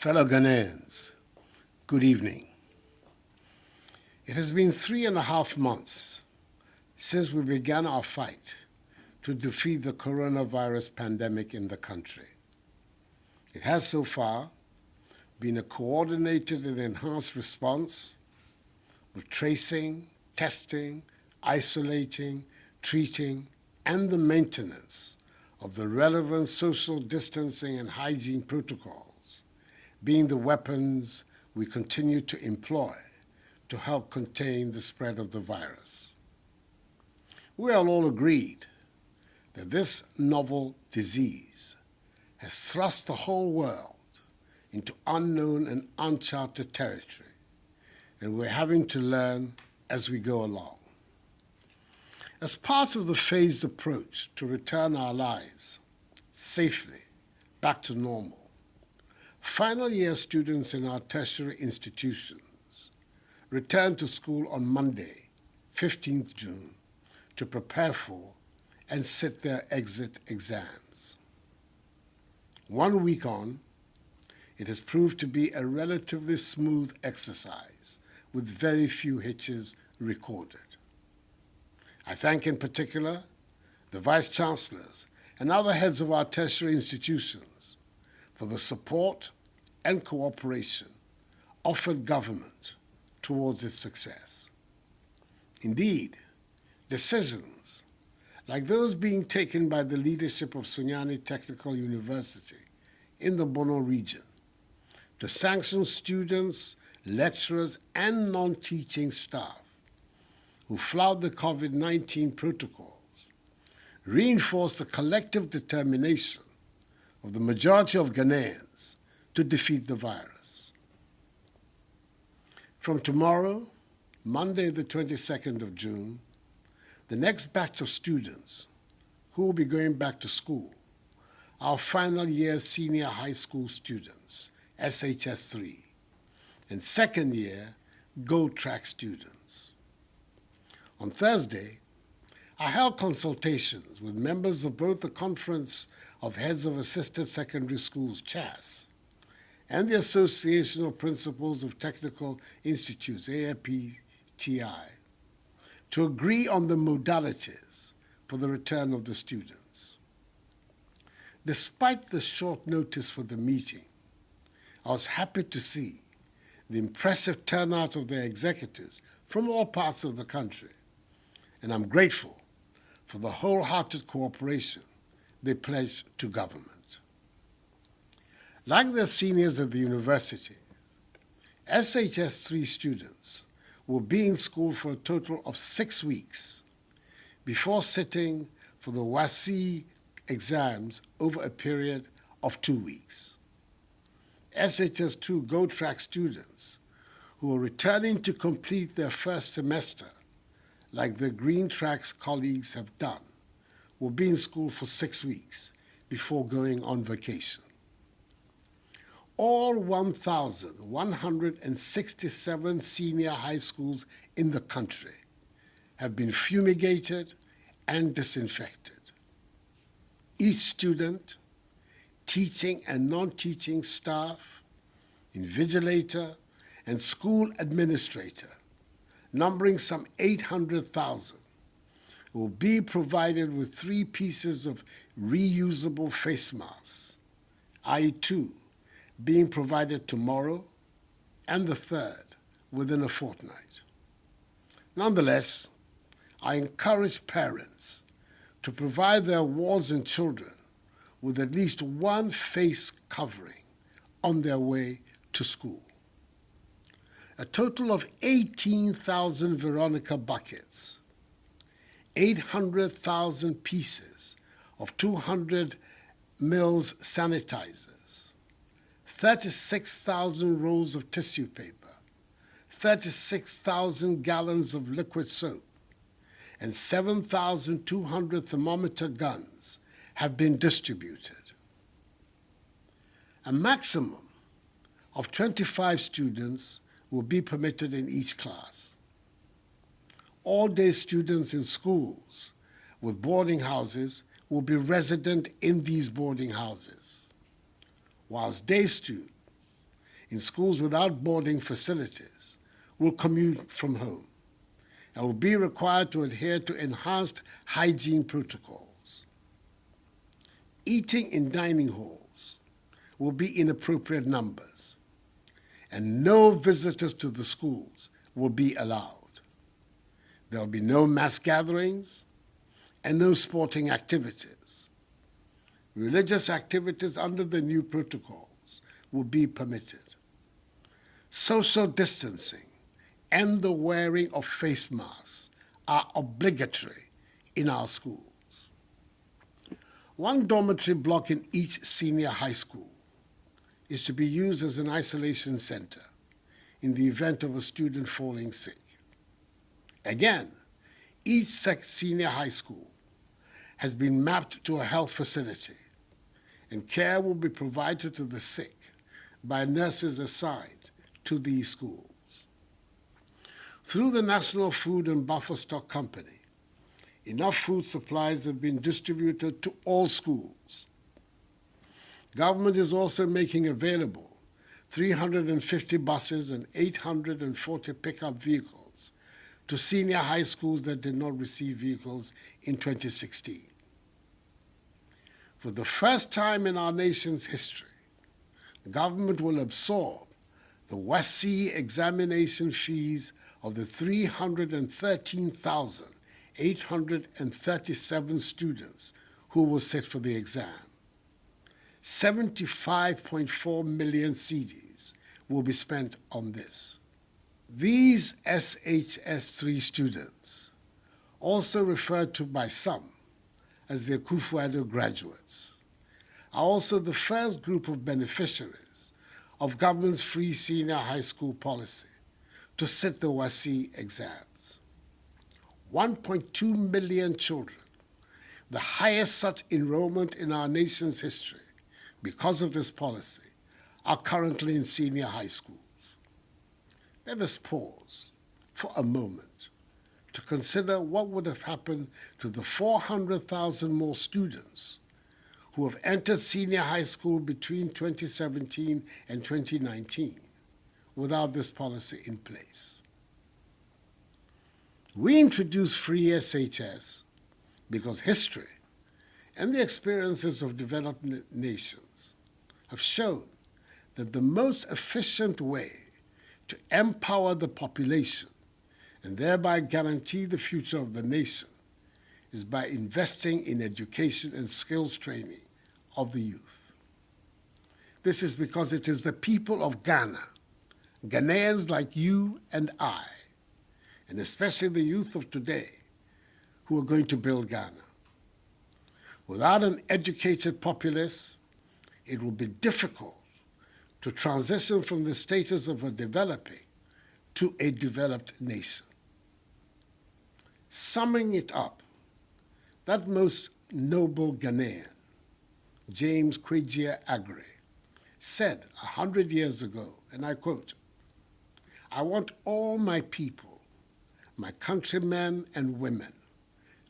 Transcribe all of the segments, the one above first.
Fellow Ghanaians, good evening. It has been 3.5 months since we began our fight to defeat the coronavirus pandemic in the country. It has so far been a coordinated and enhanced response with tracing, testing, isolating, treating, and the maintenance of the relevant social distancing and hygiene protocols being the weapons we continue to employ to help contain the spread of the virus. We are all agreed that this novel disease has thrust the whole world into unknown and uncharted territory, and we're having to learn as we go along. As part of the phased approach to return our lives safely back to normal, final year students in our tertiary institutions return to school on Monday, 15th June, to prepare for and sit their exit exams. 1 week on, it has proved to be a relatively smooth exercise with very few hitches recorded. I thank in particular the Vice-Chancellors and other heads of our tertiary institutions for the support and cooperation offered government towards its success. Indeed, decisions like those being taken by the leadership of Sunyani Technical University in the Bono region to sanction students, lecturers, and non-teaching staff who flout the COVID-19 protocols reinforce the collective determination of the majority of Ghanaians to defeat the virus. From tomorrow, Monday the 22nd of June, the next batch of students who will be going back to school, our final year senior high school students, SHS3, and second year Gold Track students. On Thursday, I held consultations with members of both the Conference of Heads of Assisted Secondary Schools, CHAS, and the Association of Principals of Technical Institutes, AFPTI, to agree on the modalities for the return of the students. Despite the short notice for the meeting, I was happy to see the impressive turnout of their executives from all parts of the country, and I'm grateful for the wholehearted cooperation they pledged to government. Like their seniors at the university, SHS3 students will be in school for a total of 6 weeks before sitting for the WASI exams over a period of 2 weeks. SHS2 Gold Track students who are returning to complete their first semester, like their Green Tracks colleagues have done, will be in school for 6 weeks before going on vacation. All 1,167 senior high schools in the country have been fumigated and disinfected. Each student, teaching and non-teaching staff, invigilator, and school administrator, numbering some 800,000, will be provided with 3 pieces of reusable face masks, i.e. 2 being provided tomorrow and the 3rd within a fortnight. Nonetheless, I encourage parents to provide their wards and children with at least 1 face covering on their way to school. A total of 18,000 Veronica buckets, 800,000 pieces of 200 mils sanitizers, 36,000 rolls of tissue paper, 36,000 gallons of liquid soap, and 7,200 thermometer guns have been distributed. A maximum of 25 students will be permitted in each class. All-day students in schools with boarding houses will be resident in these boarding houses, whilst day students in schools without boarding facilities will commute from home and will be required to adhere to enhanced hygiene protocols. Eating in dining halls will be in appropriate numbers, and no visitors to the schools will be allowed. There will be no mass gatherings and no sporting activities. Religious activities under the new protocols will be permitted. Social distancing and the wearing of face masks are obligatory in our schools. One dormitory block in each senior high school is to be used as an isolation center in the event of a student falling sick. Again, each senior high school has been mapped to a health facility, and care will be provided to the sick by nurses assigned to these schools. Through the National Food and Buffer Stock Company, enough food supplies have been distributed to all schools. Government is also making available 350 buses and 840 pickup vehicles to senior high schools that did not receive vehicles in 2016. For the first time in our nation's history, the government will absorb the WASSCE examination fees of the 313,837 students who will sit for the exam. 75.4 million cedis will be spent on this. These SHS3 students, also referred to by some as the Akufo-Addo graduates, are also the first group of beneficiaries of government's free senior high school policy to sit the WASSCE exams. 1.2 million children, the highest such enrollment in our nation's history because of this policy, are currently in senior high schools. Let us pause for a moment to consider what would have happened to the 400,000 more students who have entered senior high school between 2017 and 2019 without this policy in place. We introduced free SHS because history and the experiences of developed nations have shown that the most efficient way to empower the population and thereby guarantee the future of the nation is by investing in education and skills training of the youth. This is because it is the people of Ghana, Ghanaians like you and I, and especially the youth of today, who are going to build Ghana. Without an educated populace, it will be difficult to transition from the status of a developing to a developed nation. Summing it up, that most noble Ghanaian, James Kwegyir Aggrey, said 100 years ago, and I quote, "I want all my people, my countrymen and women,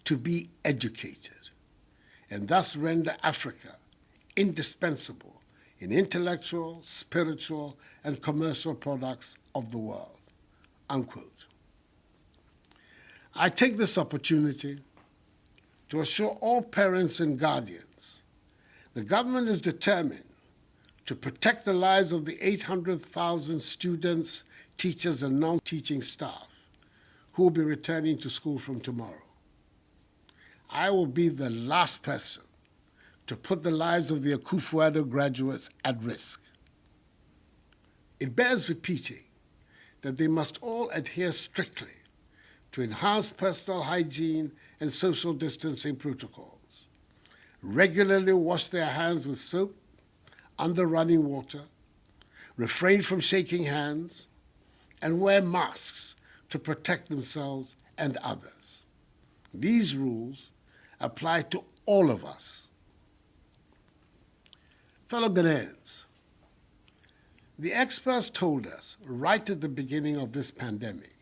to be educated, and thus render Africa indispensable in intellectual, spiritual, and commercial products of the world," unquote. I take this opportunity to assure all parents and guardians the government is determined to protect the lives of the 800,000 students, teachers, and non-teaching staff who will be returning to school from tomorrow. I will be the last person to put the lives of the Akufo-Addo graduates at risk. It bears repeating that they must all adhere strictly to enhanced personal hygiene and social distancing protocols, regularly wash their hands with soap under running water, refrain from shaking hands, and wear masks to protect themselves and others. These rules apply to all of us. Fellow Ghanaians, the experts told us right at the beginning of this pandemic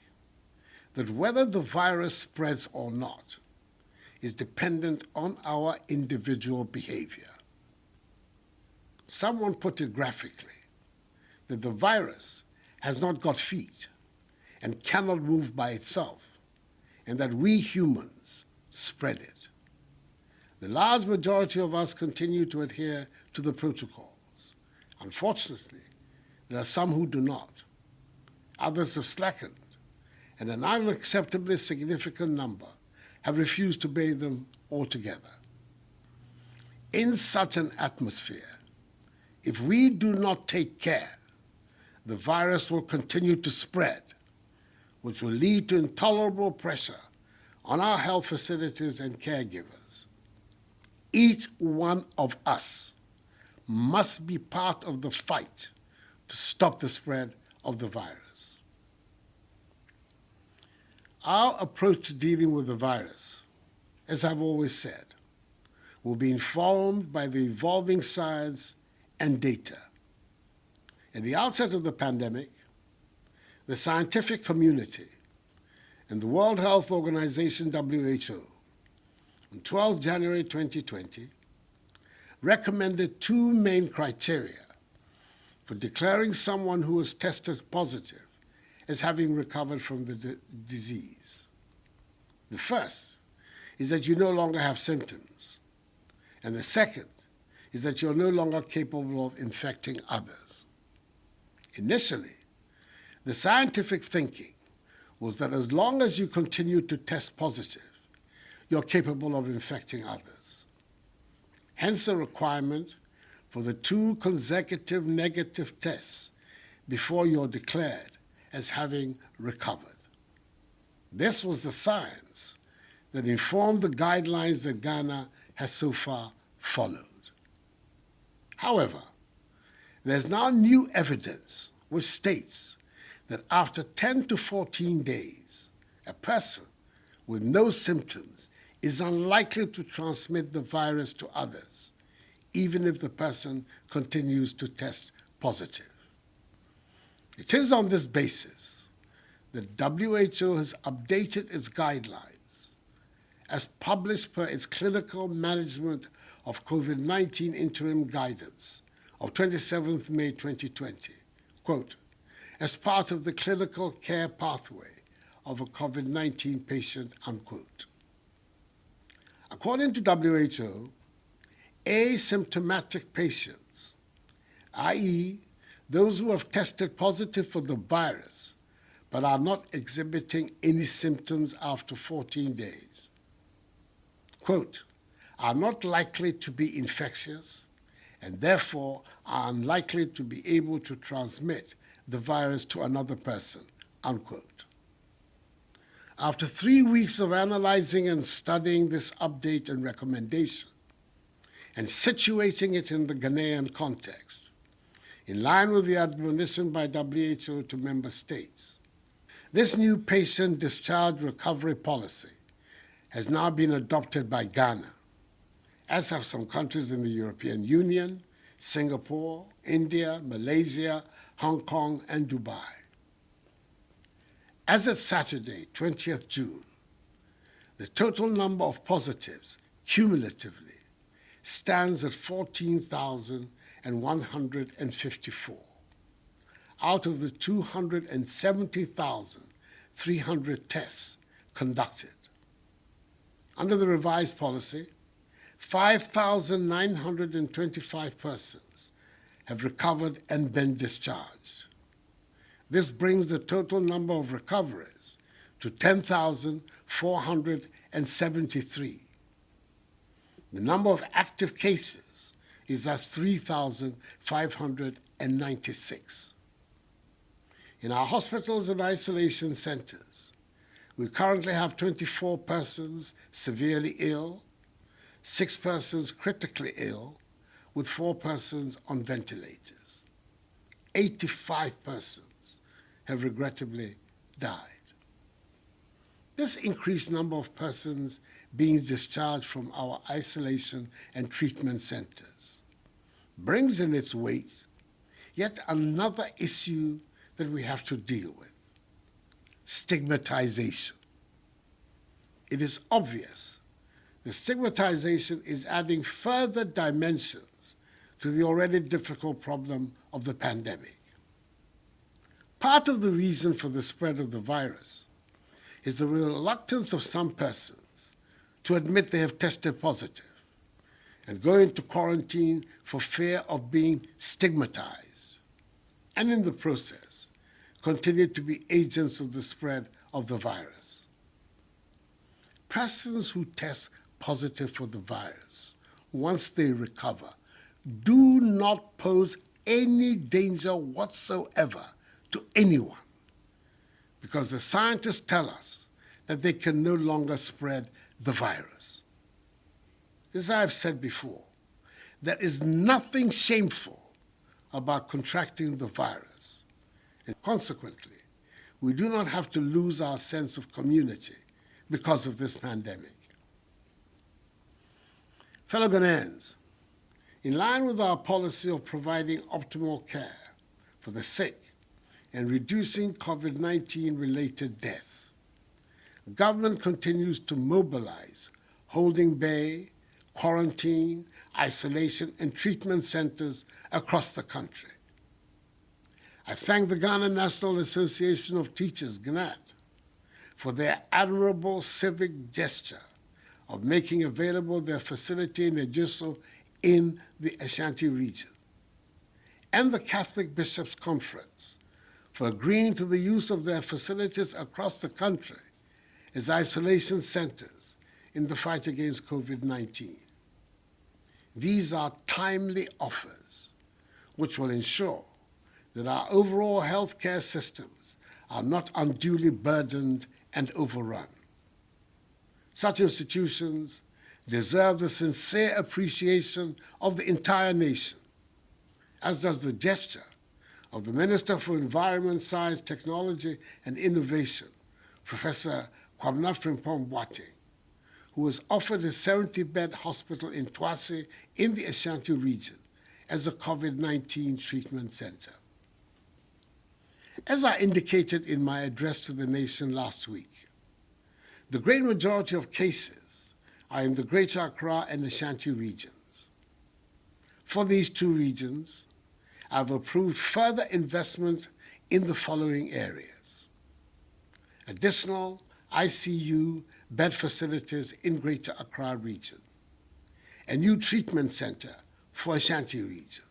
that whether the virus spreads or not is dependent on our individual behavior. Someone put it graphically that the virus has not got feet and cannot move by itself, and that we humans spread it. The large majority of us continue to adhere to the protocols. Unfortunately, there are some who do not. Others have slackened, and an unacceptably significant number have refused to obey them altogether. In such an atmosphere, if we do not take care, the virus will continue to spread, which will lead to intolerable pressure on our health facilities and caregivers. Each one of us must be part of the fight to stop the spread of the virus. Our approach to dealing with the virus, as I've always said, will be informed by the evolving science and data. At the outset of the pandemic, the scientific community and the World Health Organization, WHO, on 12 January 2020, recommended two main criteria for declaring someone who was tested positive as having recovered from the disease. The first is that you no longer have symptoms, and the second is that you're no longer capable of infecting others. Initially, the scientific thinking was that as long as you continue to test positive, you're capable of infecting others. Hence the requirement for the 2 consecutive negative tests before you're declared as having recovered. This was the science that informed the guidelines that Ghana has so far followed. However, there's now new evidence which states that after 10 to 14 days, a person with no symptoms is unlikely to transmit the virus to others, even if the person continues to test positive. It is on this basis that WHO has updated its guidelines as published per its Clinical Management of COVID-19 Interim Guidance of 27th May 2020, quote, as part of the clinical care pathway of a COVID-19 patient, unquote. According to WHO, asymptomatic patients, i.e., those who have tested positive for the virus but are not exhibiting any symptoms after 14 days, quote, are not likely to be infectious and therefore are unlikely to be able to transmit the virus to another person, unquote. After 3 weeks of analyzing and studying this update and recommendation and situating it in the Ghanaian context, in line with the admonition by WHO to member states, this new patient discharge recovery policy has now been adopted by Ghana, as have some countries in the European Union, Singapore, India, Malaysia, Hong Kong, and Dubai. As of Saturday, 20th June, the total number of positives cumulatively stands at 14,154 out of the 270,300 tests conducted. Under the revised policy, 5,925 persons have recovered and been discharged. This brings the total number of recoveries to 10,473. The number of active cases is at 3,596. In our hospitals and isolation centers, we currently have 24 persons severely ill, 6 persons critically ill, with 4 persons on ventilators. 85 persons have regrettably died. This increased number of persons being discharged from our isolation and treatment centers brings in its wake yet another issue that we have to deal with: stigmatization. It is obvious the stigmatization is adding further dimensions to the already difficult problem of the pandemic. Part of the reason for the spread of the virus is the reluctance of some persons to admit they have tested positive and go into quarantine for fear of being stigmatized, and in the process, continue to be agents of the spread of the virus. Persons who test positive for the virus, once they recover, do not pose any danger whatsoever to anyone, because the scientists tell us that they can no longer spread the virus. As I have said before, there is nothing shameful about contracting the virus, and consequently, we do not have to lose our sense of community because of this pandemic. Fellow Ghanaians, in line with our policy of providing optimal care for the sick and reducing COVID-19 related deaths, government continues to mobilize holding bay, quarantine, isolation, and treatment centers across the country. I thank the Ghana National Association of Teachers, GNAT, for their admirable civic gesture of making available their facility in Ejiso in the Ashanti region, and the Catholic Bishops' Conference for agreeing to the use of their facilities across the country as isolation centers in the fight against COVID-19. These are timely offers which will ensure that our overall healthcare systems are not unduly burdened and overrun. Such institutions deserve the sincere appreciation of the entire nation, as does the gesture of the Minister for Environment, Science, Technology, and Innovation, Professor Kwabena Frimpong Boateng, who was offered a 70-bed hospital in Twase in the Ashanti region as a COVID-19 treatment center. As I indicated in my address to the nation last week, the great majority of cases are in the Greater Accra and Ashanti regions. For these two regions, I've approved further investment in the following areas: additional ICU bed facilities in Greater Accra region, a new treatment center for Ashanti region,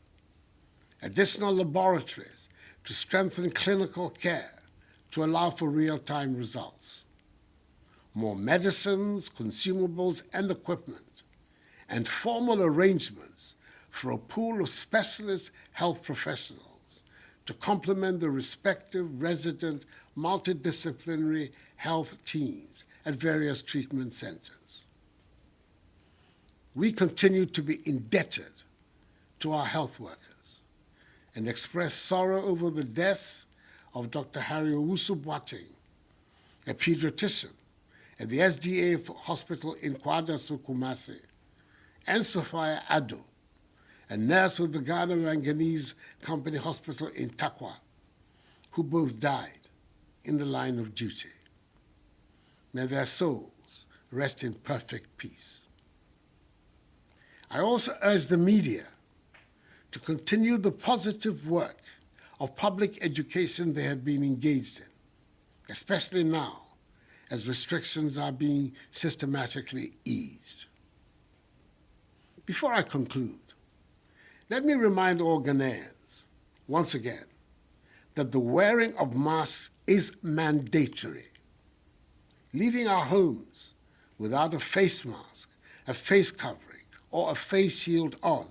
additional laboratories to strengthen clinical care to allow for real-time results, more medicines, consumables, and equipment, and formal arrangements for a pool of specialist health professionals to complement the respective resident multidisciplinary health teams at various treatment centers. We continue to be indebted to our health workers and express sorrow over the death of Dr. Harry Owusu Boateng, a pediatrician at the SDA Hospital in Kwadaso, Kumasi, and Sophia Addo, a nurse with the Ghana Manganese Company Hospital in Takwa, who both died in the line of duty. May their souls rest in perfect peace. I also urge the media to continue the positive work of public education they have been engaged in, especially now as restrictions are being systematically eased. Before I conclude, let me remind all Ghanaians, once again, that the wearing of masks is mandatory. Leaving our homes without a face mask, a face covering, or a face shield on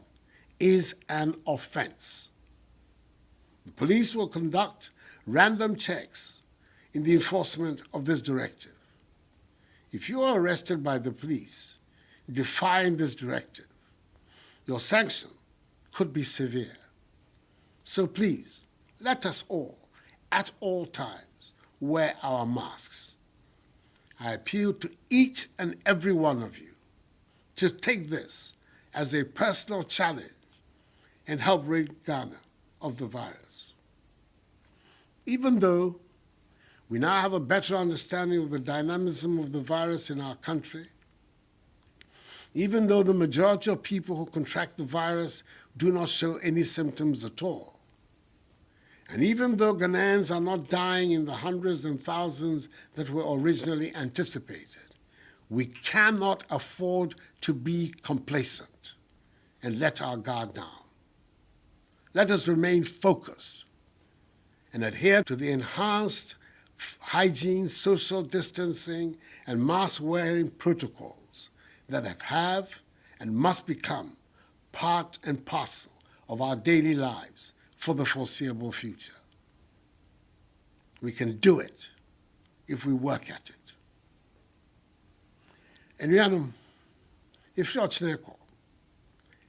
is an offense. The police will conduct random checks in the enforcement of this directive. If you are arrested by the police defying this directive, your sanction could be severe. So please, let us all, at all times, wear our masks. I appeal to each and every one of you to take this as a personal challenge and help rid Ghana of the virus. Even though we now have a better understanding of the dynamism of the virus in our country, even though the majority of people who contract the virus do not show any symptoms at all, And even though Ghanaians are not dying in the hundreds and thousands that were originally anticipated, we cannot afford to be complacent and let our guard down. Let us remain focused and adhere to the enhanced hygiene, social distancing, and mask-wearing protocols that have and must become part and parcel of our daily lives for the foreseeable future. We can do it if we work at it. And if you're Chineko,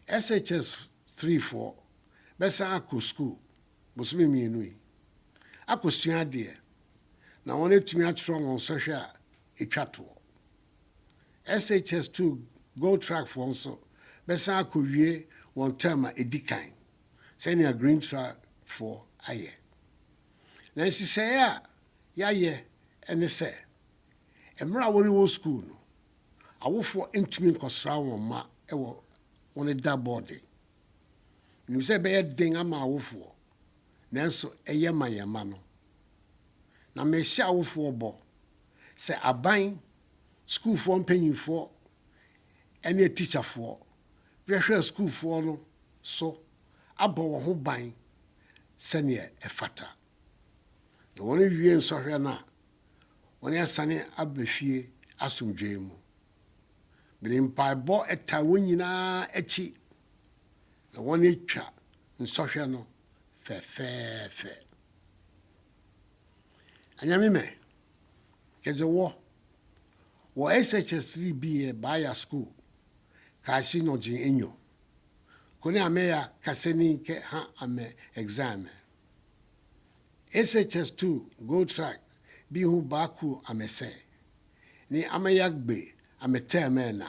SHS 3-4, Besa Ako School, Bosumi Mienui, Ako Siadie, na one to me strong on social etwato. SHS 2 go track for also, Besa Ako Wie, one term edikan. Send a green track for aye. Then she say, yeah, and they say, Emra woni school no. I will for intimate kosra won ma ewo on a da body. You say be ding ama wo for. Nanso eye ma yema no. Na me sha wo for bo. Say aban school for mpanyin for any teacher for. We hwe school for no so abo wo ho ban sene e fata. The one wie nsohwe na woni asane abefie asomdwe mu. Mpa bo eta wonyina echi. The one etwa nsohwe no fe. Anyame me keje wo SHS 3B by school ka shi no jin enyo. Kone ameya kaseni ke ha ame exam. SHS 2 go track bi hu baku amese. Ni amayagbe ametemena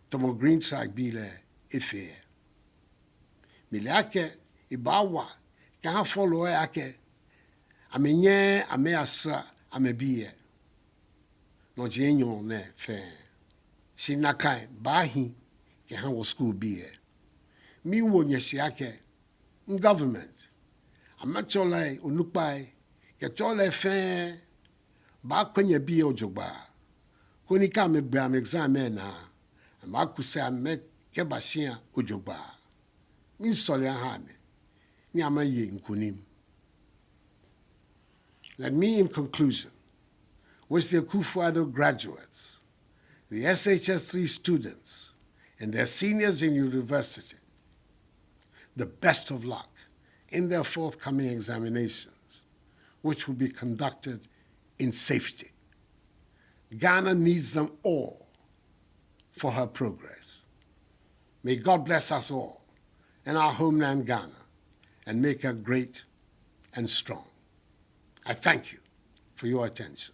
tomo green track bi le efe. Milake ibawa ka ha follow ake amenye ameasra amebiye. No jenyo ne fe. Sinakai bahi ke ha wo school biye. Mi wo nyesiake government amachole onupai ke chole fe ba kwanya biye ojogba koni ka me gba me exam na ma kusa me ke bashia ojogba mi sole ha me ni amaye nkunim. Let me, in conclusion, wish the Akufo-Addo graduates, the SHS 3 students, and their seniors in university the best of luck in their forthcoming examinations, which will be conducted in safety. Ghana needs them all for her progress. May God bless us all in our homeland Ghana and make her great and strong. I thank you for your attention.